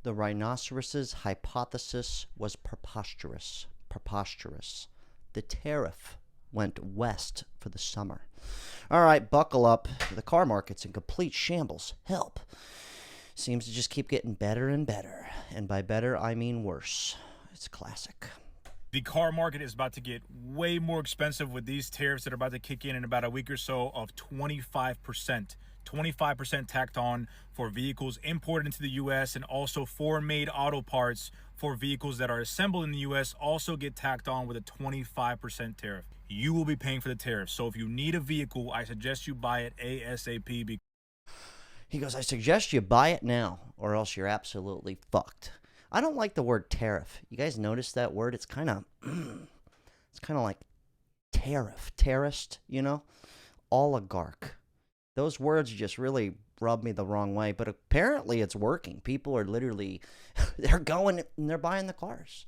The rhinoceros's hypothesis was preposterous. Preposterous. The tariff went west for the summer. All right, buckle up. The car market's in complete shambles. Help. Seems to just keep getting better and better. And by better, I mean worse. It's classic. The car market is about to get way more expensive with these tariffs that are about to kick in about a week or so of 25%. 25% tacked on for vehicles imported into the U.S. and also foreign-made auto parts for vehicles that are assembled in the U.S. also get tacked on with a 25% tariff. You will be paying for the tariff. So if you need a vehicle, I suggest you buy it ASAP. He goes, I suggest you buy it now or else you're absolutely fucked. I don't like the word tariff. You guys notice that word? It's kind of like tariff, terrorist, you know, oligarch. Those words just really rub me the wrong way, but apparently it's working. People are literally, they're going and they're buying the cars.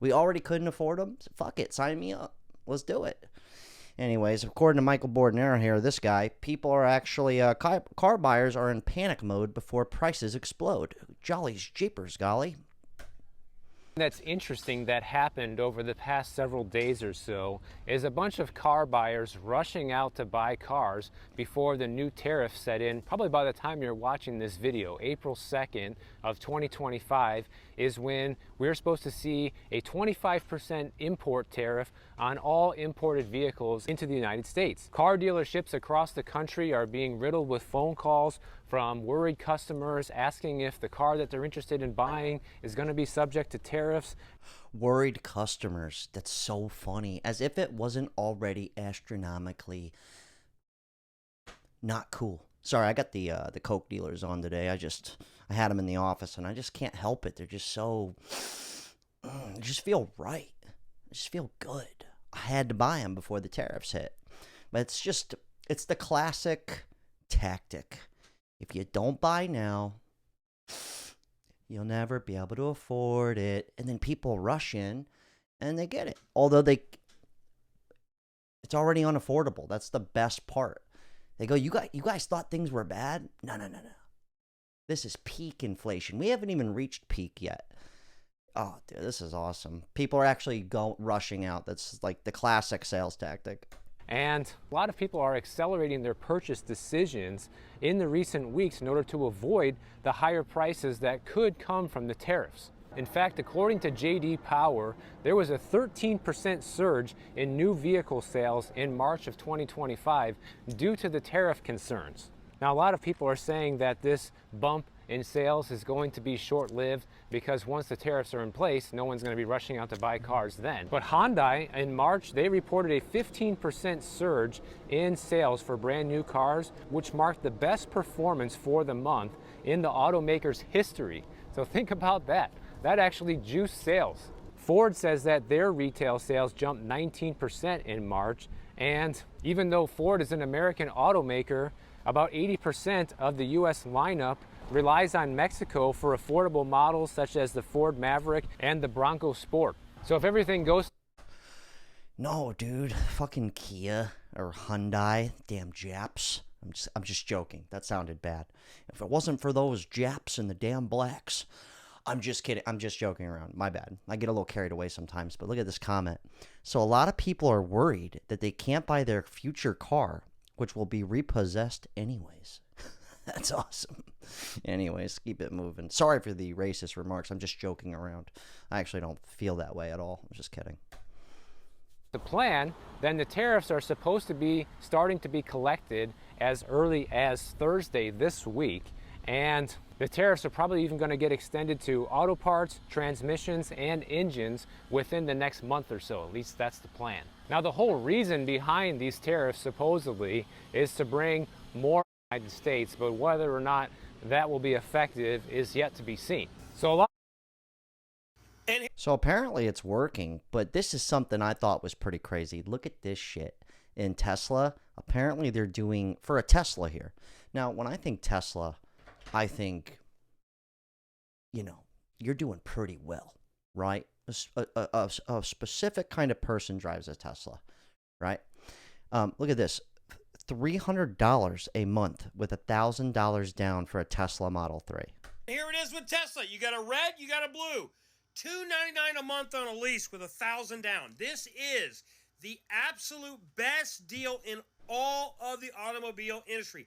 We already couldn't afford them. So fuck it, sign me up. Let's do it. Anyways, according to Michael Bordenero here, this guy, people are actually, car buyers are in panic mode before prices explode. Jolly's jeepers, golly. That's interesting that happened over the past several days or so is a bunch of car buyers rushing out to buy cars before the new tariff set in. Probably by the time you're watching this video, April 2nd of 2025 is when we're supposed to see a 25% import tariff on all imported vehicles into the United States. Car dealerships across the country are being riddled with phone calls from worried customers asking if the car that they're interested in buying is going to be subject to tariffs. Worried customers. That's so funny. As if it wasn't already astronomically not cool. Sorry, I got the Coke dealers on today. I had them in the office, and I just can't help it. They're just so, they just feel right. They just feel good. I had to buy them before the tariffs hit. But it's the classic tactic. If you don't buy now, you'll never be able to afford it. And then people rush in and they get it. Although it's already unaffordable. That's the best part. They go, you guys thought things were bad? No. This is peak inflation. We haven't even reached peak yet. Oh, dude, this is awesome. People are actually rushing out. That's like the classic sales tactic. And a lot of people are accelerating their purchase decisions in the recent weeks in order to avoid the higher prices that could come from the tariffs. In fact, according to J.D. Power, there was a 13% surge in new vehicle sales in March of 2025 due to the tariff concerns. Now, a lot of people are saying that this bump in sales is going to be short-lived because once the tariffs are in place, no one's going to be rushing out to buy cars then. But Hyundai, in March, they reported a 15% surge in sales for brand new cars, which marked the best performance for the month in the automaker's history. So think about that. That actually juiced sales. Ford says that their retail sales jumped 19% in March, and even though Ford is an American automaker, about 80% of the US lineup relies on Mexico for affordable models such as the Ford Maverick and the Bronco Sport. So if everything goes... No, dude. Fucking Kia or Hyundai. Damn Japs. I'm just joking. That sounded bad. If it wasn't for those Japs and the damn blacks... I'm just kidding. I'm just joking around. My bad. I get a little carried away sometimes, but look at this comment. So a lot of people are worried that they can't buy their future car, which will be repossessed anyways. That's awesome. Anyways, keep it moving. Sorry for the racist remarks. I'm just joking around. I actually don't feel that way at all. I'm just kidding. The plan, then the tariffs are supposed to be starting to be collected as early as Thursday this week. And the tariffs are probably even going to get extended to auto parts, transmissions, and engines within the next month or so. At least that's the plan. Now, the whole reason behind these tariffs supposedly is to bring more to the United States, but whether or not that will be effective is yet to be seen. So apparently it's working, but this is something I thought was pretty crazy. Look at this shit. In Tesla, apparently they're doing, for a Tesla here. Now, when I think Tesla, I think, you know, you're doing pretty well, right? A specific kind of person drives a Tesla, right? Look at this. $300 a month with $1,000 down for a Tesla Model 3. Here it is with Tesla. You got a red, you got a blue. $299 a month on a lease with $1,000 down. This is the absolute best deal in all of the automobile industry.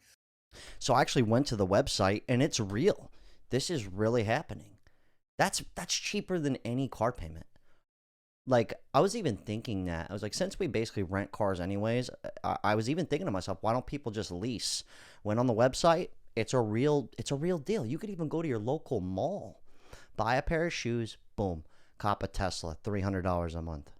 So I actually went to the website, and it's real. This is really happening. That's cheaper than any car payment. Like, I was even thinking that. I was like, since we basically rent cars anyways, I was even thinking to myself, why don't people just lease? Went on the website. It's a real deal. You could even go to your local mall, buy a pair of shoes, boom, cop a Tesla, $300 a month.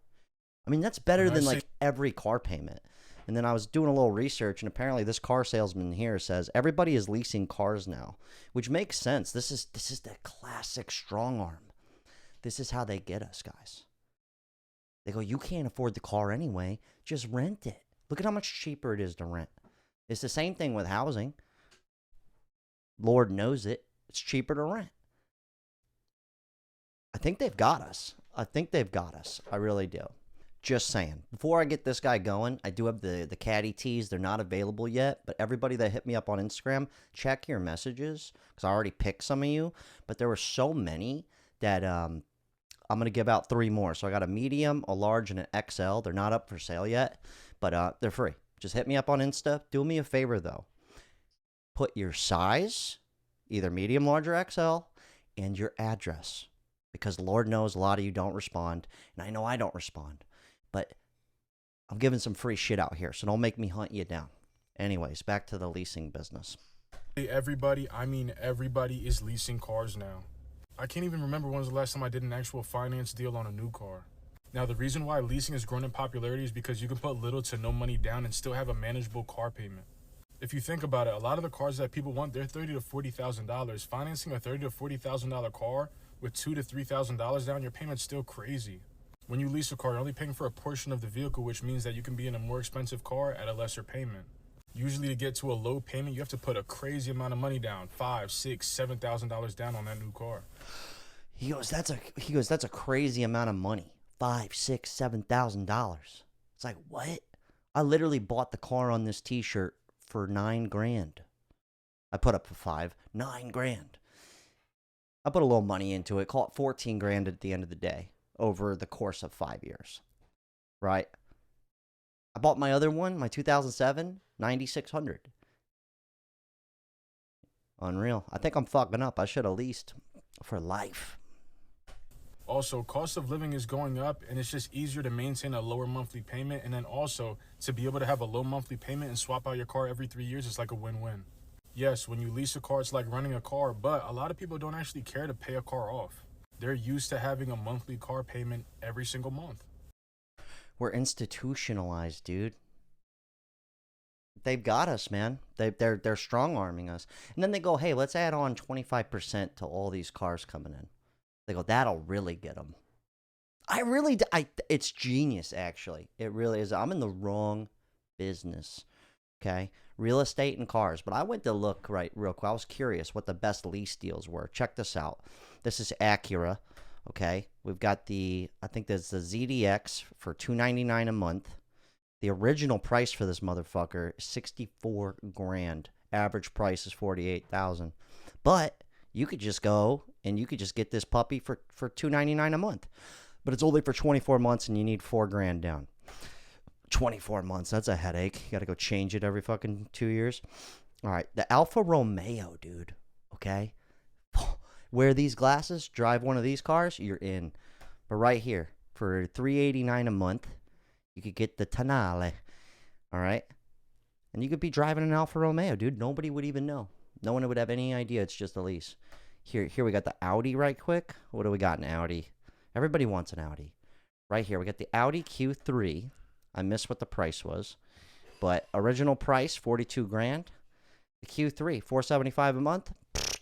I mean, that's better than like every car payment. And then I was doing a little research, and apparently this car salesman here says everybody is leasing cars now, which makes sense. This is the classic strong arm. This is how they get us, guys. They go, you can't afford the car anyway, just rent it. Look at how much cheaper it is to rent. It's the same thing with housing. Lord knows it. It's cheaper to rent. I think they've got us. I really do. Just saying. Before I get this guy going, I do have the caddy tees. They're not available yet, but everybody that hit me up on Instagram, check your messages, because I already picked some of you, but there were so many that I'm going to give out 3 more. So I got a medium, a large, and an XL. They're not up for sale yet, but they're free. Just hit me up on Insta. Do me a favor, though. Put your size, either medium, large, or XL, and your address, because Lord knows a lot of you don't respond, and I know I don't respond. But I'm giving some free shit out here, so don't make me hunt you down. Anyways, back to the leasing business. Hey, everybody, I mean everybody is leasing cars now. I can't even remember when was the last time I did an actual finance deal on a new car. Now, the reason why leasing has grown in popularity is because you can put little to no money down and still have a manageable car payment. If you think about it, a lot of the cars that people want, they're $30,000 to $40,000. Financing a $30,000 to $40,000 car with $2,000 to $3,000 down, your payment's still crazy. When you lease a car, you're only paying for a portion of the vehicle, which means that you can be in a more expensive car at a lesser payment. Usually to get to a low payment, you have to put a crazy amount of money down, $5,000, $6,000, $7,000 down on that new car. He goes, that's a crazy amount of money. $5,000, $6,000, $7,000. It's like, what? I literally bought the car on this T-shirt for $9,000. I put up for $5,000, $9,000. I put a little money into it. Call it $14,000 at the end of the day over the course of 5 years, right? I bought my other one, my 2007, $9,600. Unreal. I think I'm fucking up. I should have leased for life. Also, cost of living is going up, and it's just easier to maintain a lower monthly payment, and then also to be able to have a low monthly payment and swap out your car every 3 years is like a win-win. Yes, when you lease a car, it's like running a car, but a lot of people don't actually care to pay a car off. They're used to having a monthly car payment every single month. We're institutionalized, dude. They've got us, man. They're strong-arming us. And then they go, hey, let's add on 25% to all these cars coming in. They go, that'll really get them. It's genius, actually. It really is. I'm in the wrong business, okay? Real estate and cars. But I went to look real quick. I was curious what the best lease deals were. Check this out. This is Acura, okay? We've got I think there's the ZDX for $299 a month. The original price for this motherfucker is $64,000. Average price is $48,000. But you could just go and you could just get this puppy for $299 a month. But it's only for 24 months and you need $4,000 down. 24 months, that's a headache. You got to go change it every fucking 2 years. All right, the Alfa Romeo, dude, okay? Wear these glasses, drive one of these cars, you're in. But right here, for $389 a month, you could get the Tonale, all right? And you could be driving an Alfa Romeo, dude. Nobody would even know. No one would have any idea it's just a lease. Here we got the Audi right quick. What do we got in Audi? Everybody wants an Audi. Right here, we got the Audi Q3. I missed what the price was. But original price, $42,000. The Q3, $475 a month.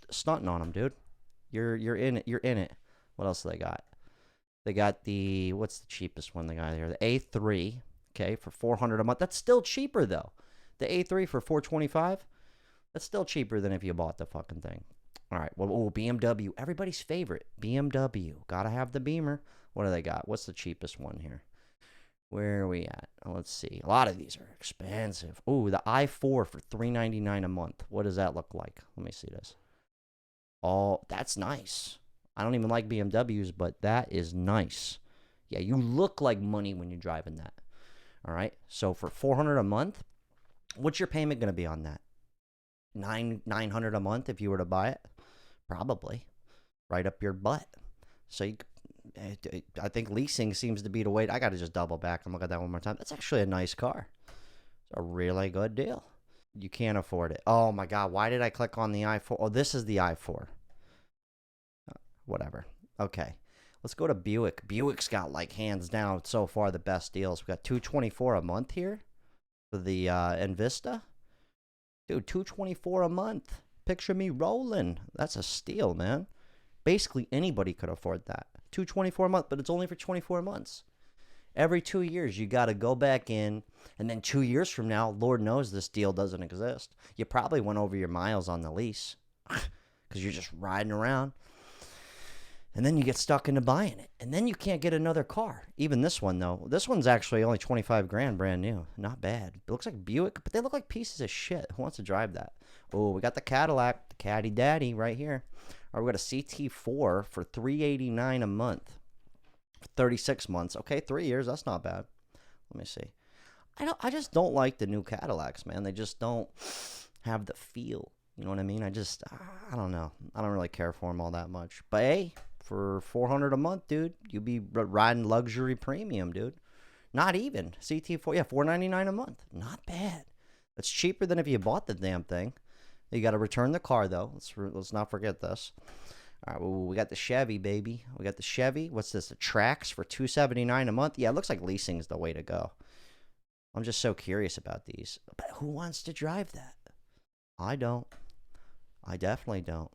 Stunting on them, dude. You're in it. You're in it. What else do they got? They got what's the cheapest one they got here? The A3, okay, for $400 a month. That's still cheaper, though. The A3 for $425, that's still cheaper than if you bought the fucking thing. All right, well, BMW, everybody's favorite. BMW, gotta have the Beamer. What do they got? What's the cheapest one here? Where are we at? Let's see. A lot of these are expensive. Ooh, the i4 for $399 a month. What does that look like? Let me see this. Oh, that's nice. I don't even like BMWs, but that is nice. Yeah, you look like money when you're driving that. All right. So for $400 a month, what's your payment going to be on that? $900 a month if you were to buy it? Probably. Right up your butt. So I think leasing seems to be the way. I got to just double back and look at that one more time. That's actually a nice car. It's a really good deal. You can't afford it. Oh my God. Why did I click on the i4? Oh, this is the i4. Whatever. Okay. Let's go to Buick. Buick's got like hands down so far the best deals. We got $224 a month here for the Envista. Dude, $224 a month. Picture me rolling. That's a steal, man. Basically anybody could afford that. $224 a month, but it's only for 24 months. Every 2 years you got to go back in, and then 2 years from now, Lord knows this deal doesn't exist. You probably went over your miles on the lease because you're just riding around. And then you get stuck into buying it. And then you can't get another car. Even this one, though. This one's actually only 25 grand brand new. Not bad. It looks like Buick, but they look like pieces of shit. Who wants to drive that? Oh, we got the Cadillac, the Caddy Daddy right here. All right, we got a CT4 for $389 a month. 36 months. Okay, 3 years. That's not bad. Let me see. I just don't like the new Cadillacs, man. They just don't have the feel. You know what I mean? I don't know. I don't really care for them all that much. But hey, for $400 a month, dude, you'll be riding luxury premium, dude. Not even. CT4, yeah, $499 a month. Not bad. That's cheaper than if you bought the damn thing. You got to return the car, though. Let's not forget this. All right, well, we got the Chevy, baby. We got the Chevy. What's this? The Trax for $279 a month. Yeah, it looks like leasing is the way to go. I'm just so curious about these. But who wants to drive that? I don't. I definitely don't.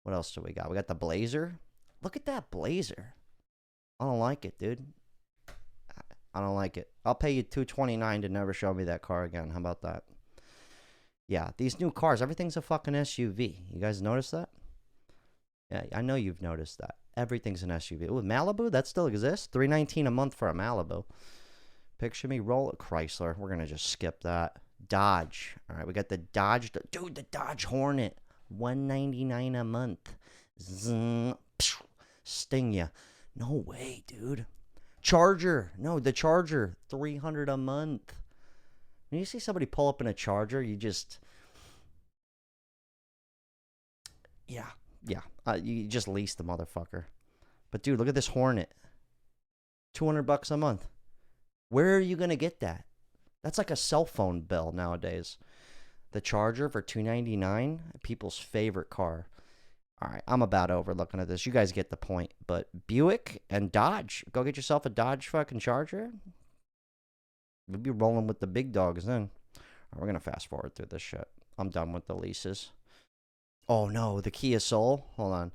What else do we got? We got the Blazer. Look at that Blazer. I don't like it, dude. I don't like it. I'll pay you $229 to never show me that car again. How about that? Yeah, these new cars, everything's a fucking SUV. You guys notice that? Yeah, I know you've noticed that. Everything's an SUV. Ooh, Malibu, that still exists? $319 a month for a Malibu. Picture me roll a Chrysler. We're going to just skip that. Dodge. All right, we got the Dodge. Dude, the Dodge Hornet. $199 a month. Zzz, sting ya. No way, dude. Charger. No, the Charger. $300 a month. When you see somebody pull up in a Charger, you just... Yeah. You just lease the motherfucker. But dude, look at this Hornet. $200 a month. Where are you going to get that? That's like a cell phone bill nowadays. The Charger for $299, people's favorite car. All right, I'm about over looking at this. You guys get the point. But Buick and Dodge. Go get yourself a Dodge fucking Charger. We'll be rolling with the big dogs then. All right, we're going to fast forward through this shit. I'm done with the leases. Oh, no, the Kia Soul. Hold on.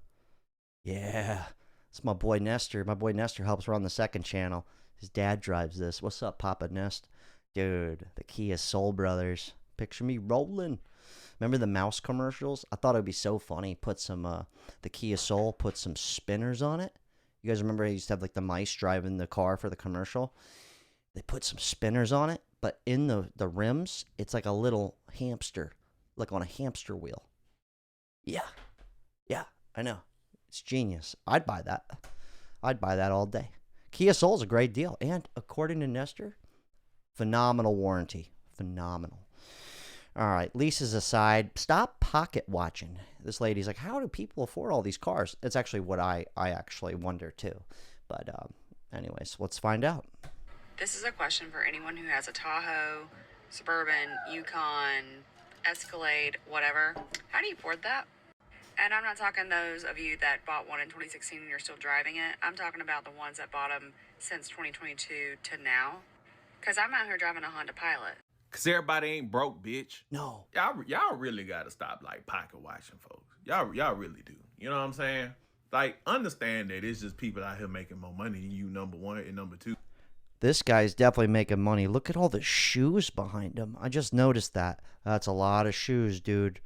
Yeah, it's my boy Nestor. My boy Nestor helps run the second channel. His dad drives this. What's up, Papa Nest? Dude, the Kia Soul brothers. Picture me rolling. Remember the mouse commercials? I thought it would be so funny. Put some, the Kia Soul, put some spinners on it. You guys remember I used to have like the mice driving the car for the commercial? They put some spinners on it, but in the rims, it's like a little hamster, like on a hamster wheel. Yeah, I know. It's genius. I'd buy that. I'd buy that all day. Kia Soul's a great deal. And according to Nestor, phenomenal warranty. Phenomenal. All right, leases aside, stop pocket watching. This lady's like, how do people afford all these cars? It's actually what I actually wonder too. But anyways, let's find out. This is a question for anyone who has a Tahoe, Suburban, Yukon, Escalade, whatever. How do you afford that? And I'm not talking those of you that bought one in 2016 and you're still driving it. I'm talking about the ones that bought them since 2022 to now. Because I'm out here driving a Honda Pilot. Because everybody ain't broke, bitch. No. Y'all really got to stop, like, pocket watching, folks. Y'all really do. You know what I'm saying? Like, understand that it's just people out here making more money than you, number one, and number two. This guy's definitely making money. Look at all the shoes behind him. I just noticed that. That's a lot of shoes, dude.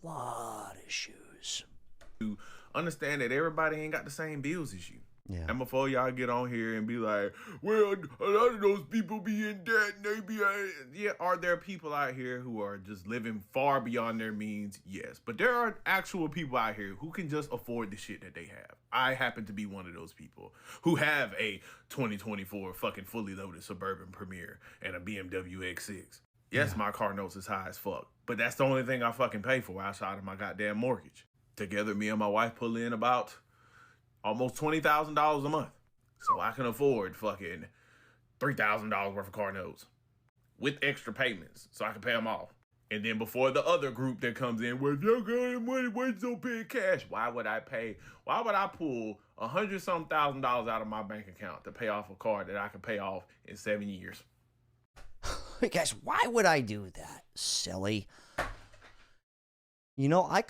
A lot of shoes. To understand that everybody ain't got the same bills as you. Yeah. And before y'all get on here and be like, well, a lot of those people be in debt and they be, yeah, are there people out here who are just living far beyond their means? Yes. But there are actual people out here who can just afford the shit that they have. I happen to be one of those people who have a 2024 fucking fully loaded Suburban Premier and a BMW X6. Yes, my car notes is high as fuck, but that's the only thing I fucking pay for outside of my goddamn mortgage. Together, me and my wife pull in about almost $20,000 a month. So I can afford fucking $3,000 worth of car notes with extra payments so I can pay them off. And then before the other group that comes in, well, if y'all got any money, why you don't pay cash? Why would I pull $100-some thousand out of my bank account to pay off a car that I can pay off in 7 years? Hey guys, why would I do that? Silly. You know, I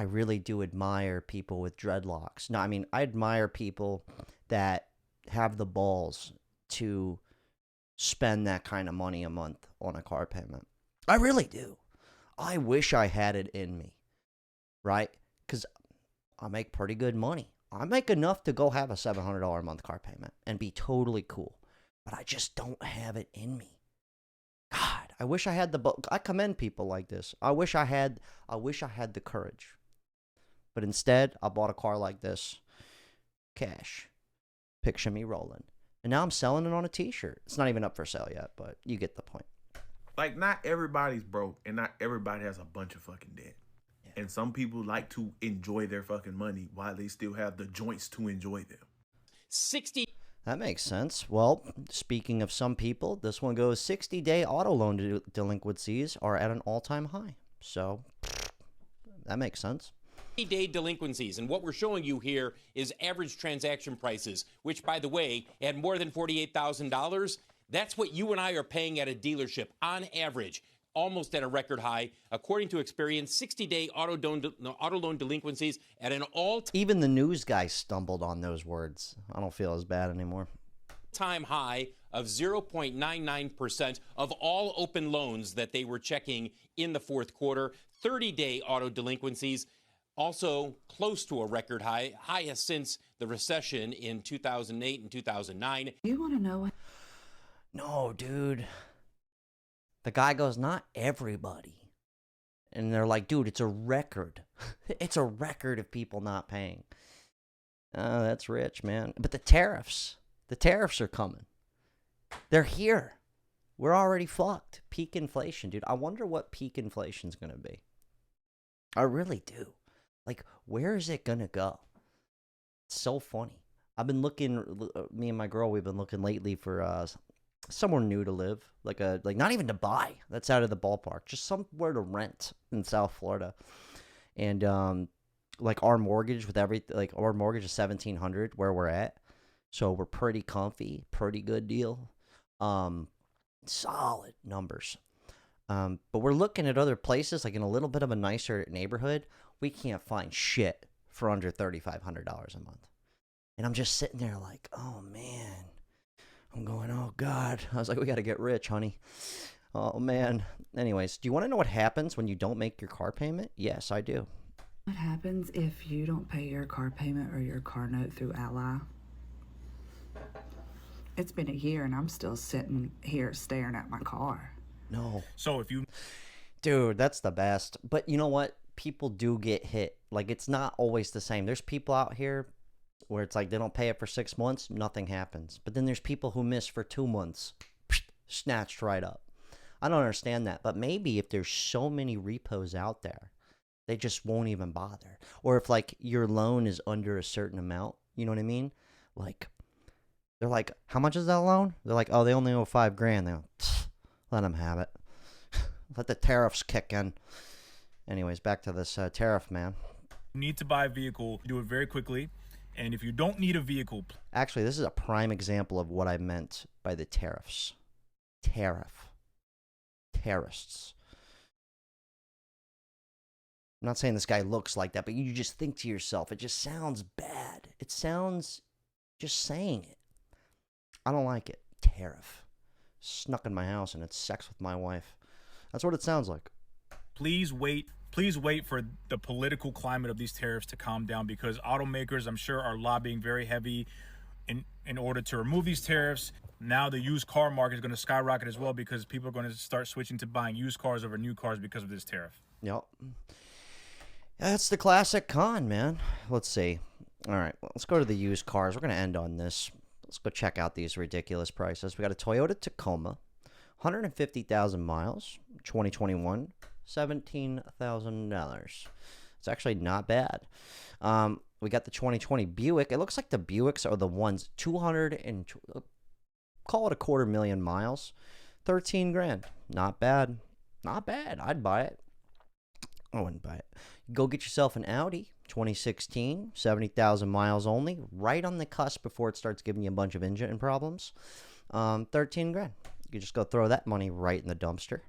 really do admire people with dreadlocks. No, I mean, I admire people that have the balls to spend that kind of money a month on a car payment. I really do. I wish I had it in me, right? Because I make pretty good money. I make enough to go have a $700 a month car payment and be totally cool. But I just don't have it in me. God, I wish I had I commend people like this. I wish I had the courage. But instead, I bought a car like this. Cash. Picture me rolling. And now I'm selling it on a t-shirt. It's not even up for sale yet, but you get the point. Like, not everybody's broke and not everybody has a bunch of fucking debt. Yeah. And some people like to enjoy their fucking money while they still have the joints to enjoy them. 60. That makes sense. Well, speaking of some people, this one goes 60-day auto loan delinquencies are at an all-time high. So, that makes sense. 60-day delinquencies, and what we're showing you here is average transaction prices, which, by the way, at more than $48,000, that's what you and I are paying at a dealership on average, almost at a record high. According to Experian, 60-day auto loan delinquencies at an all-time Even the news guy stumbled on those words. I don't feel as bad anymore. high of 0.99% of all open loans that they were checking in the fourth quarter. 30-day auto delinquencies also close to a record high, highest since the recession in 2008 and 2009. You want to know what? No, dude. The guy goes, not everybody. And they're like, dude, it's a record. It's a record of people not paying. Oh, that's rich, man. But the tariffs are coming. They're here. We're already fucked. Peak inflation, dude. I wonder what peak inflation's going to be. I really do. Like, where is it going to go? It's so funny. I've been looking, me and my girl, we've been looking lately for somewhere new to live. Like not even to buy. That's out of the ballpark. Just somewhere to rent in South Florida. And like our mortgage with everything, like our mortgage is $1,700 where we're at. So we're pretty comfy, pretty good deal. Solid numbers. But we're looking at other places, like in a little bit of a nicer neighborhood. We can't find shit for under $3,500 a month. And I'm just sitting there like, oh man. I'm going, oh God. I was like, we got to get rich, honey. Oh man. Anyways, do you want to know what happens when you don't make your car payment? Yes, I do. What happens if you don't pay your car payment or your car note through Ally? It's been a year and I'm still sitting here staring at my car. No. So if you... Dude, that's the best. But you know what? People do get hit. Like, it's not always the same. There's people out here where it's like they don't pay it for 6 months, nothing happens. But then there's people who miss for 2 months, snatched right up. I don't understand that. But maybe if there's so many repos out there, they just won't even bother. Or if, like, your loan is under a certain amount, you know what I mean? Like, they're like, how much is that loan? They're like, oh, they only owe $5,000. They go, let them have it. Let the tariffs kick in. Anyways, back to this tariff, man. You need to buy a vehicle, do it very quickly. And if you don't need a vehicle... Actually, this is a prime example of what I meant by the tariffs. Tariff. Terrorists. I'm not saying this guy looks like that, but you just think to yourself, it just sounds bad. It sounds just saying it. I don't like it. Tariff. Snuck in my house and it's sex with my wife. That's what it sounds like. Please wait. please wait for the political climate of these tariffs to calm down, because automakers, I'm sure, are lobbying very heavy in order to remove these tariffs. Now the used car market is going to skyrocket as well, because people are going to start switching to buying used cars over new cars because of this tariff. Yep. That's the classic con, man. Let's see. All right, let's go to the used cars. We're going to end on this. Let's go check out these ridiculous prices. We got a Toyota Tacoma, 150,000 miles, 2021, $17,000. It's actually not bad. We got the 2020 Buick. It looks like the Buicks are the ones, 200 and call it 250,000 miles, 13 grand. Not bad. Not bad. I'd buy it. I wouldn't buy it. Go get yourself an Audi 2016, 70,000 miles only, right on the cusp before it starts giving you a bunch of engine problems. 13 grand. You just go throw that money right in the dumpster.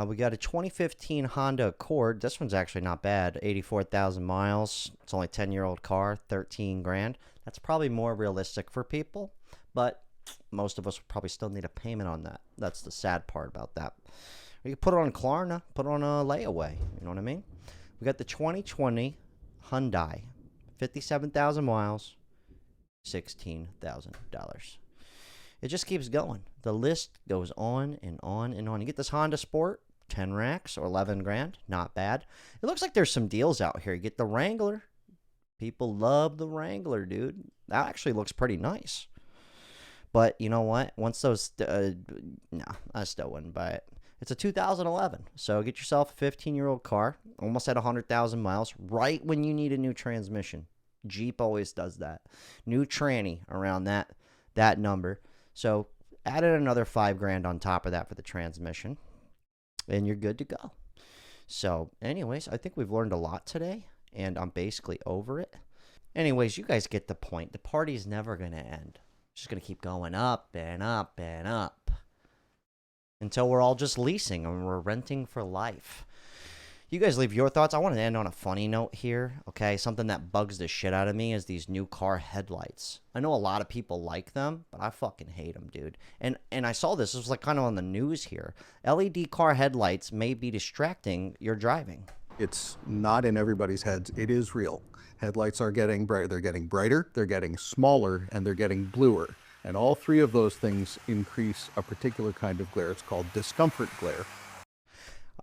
We got a 2015 Honda Accord. This one's actually not bad. 84,000 miles. It's only a 10-year-old car, 13 grand. That's probably more realistic for people, but most of us would probably still need a payment on that. That's the sad part about that. You can put it on Klarna, put it on a layaway. You know what I mean? We got the 2020 Hyundai, 57,000 miles, $16,000. It just keeps going. The list goes on and on and on. You get this Honda Sport, 10 racks or 11 grand. Not bad. It looks like there's some deals out here. You get the Wrangler. People love the Wrangler, dude. That actually looks pretty nice. But you know what? Once those, no, I still wouldn't buy it. It's a 2011, so get yourself a 15-year-old car, almost at 100,000 miles, right when you need a new transmission. Jeep always does that. New tranny around that number. So add in another 5 grand on top of that for the transmission, and you're good to go. So anyways, I think we've learned a lot today, and I'm basically over it. Anyways, you guys get the point. The party's never going to end. It's just going to keep going up and up and up until we're all just leasing and we're renting for life. You guys leave your thoughts. I want to end on a funny note here, okay? Something that bugs the shit out of me is these new car headlights. I know a lot of people like them, but I fucking hate them, dude. And I saw this. This was like kind of on the news here. LED car headlights may be distracting your driving. It's not in everybody's heads. It is real. Headlights are getting brighter. They're getting brighter, they're getting smaller, and they're getting bluer. And all three of those things increase a particular kind of glare. It's called discomfort glare.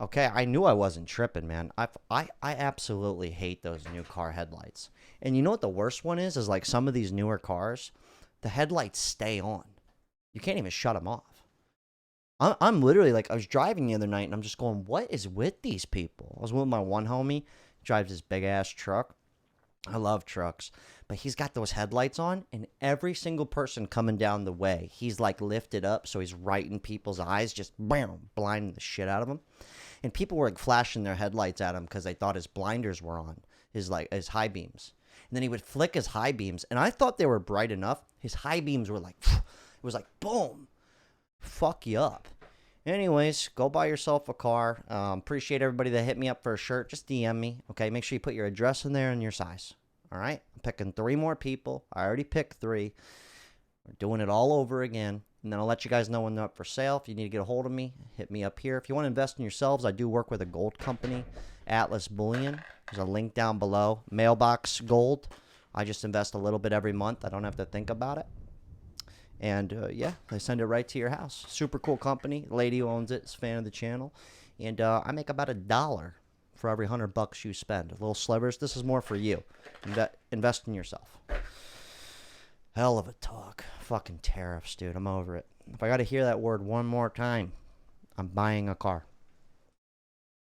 Okay, I knew I wasn't tripping, man. I absolutely hate those new car headlights. And you know what the worst one is like some of these newer cars, the headlights stay on. You can't even shut them off. I'm literally like, I was driving the other night and I'm just going, what is with these people? I was with my one homie, he drives this big ass truck. I love trucks, but he's got those headlights on, and every single person coming down the way, he's like lifted up, so he's right in people's eyes, just bam, blinding the shit out of them. And people were like flashing their headlights at him because they thought his blinders were on, his high beams. And then he would flick his high beams, and I thought they were bright enough. His high beams were like, it was like boom, fuck you up. Anyways, go buy yourself a car. Appreciate everybody that hit me up for a shirt. Just DM me, okay? Make sure you put your address in there and your size, all right? I'm picking 3 more people. I already picked 3. We're doing it all over again. And then I'll let you guys know when they're up for sale. If you need to get a hold of me, hit me up here. If you want to invest in yourselves, I do work with a gold company, Atlas Bullion. There's a link down below. Mailbox Gold. I just invest a little bit every month. I don't have to think about it. And, yeah, they send it right to your house. Super cool company. Lady who owns it is a fan of the channel. And I make about $1 for every $100 you spend. Little slivers. This is more for you. Invest in yourself. Hell of a talk. Fucking tariffs, dude. I'm over it. If I got to hear that word one more time, I'm buying a car.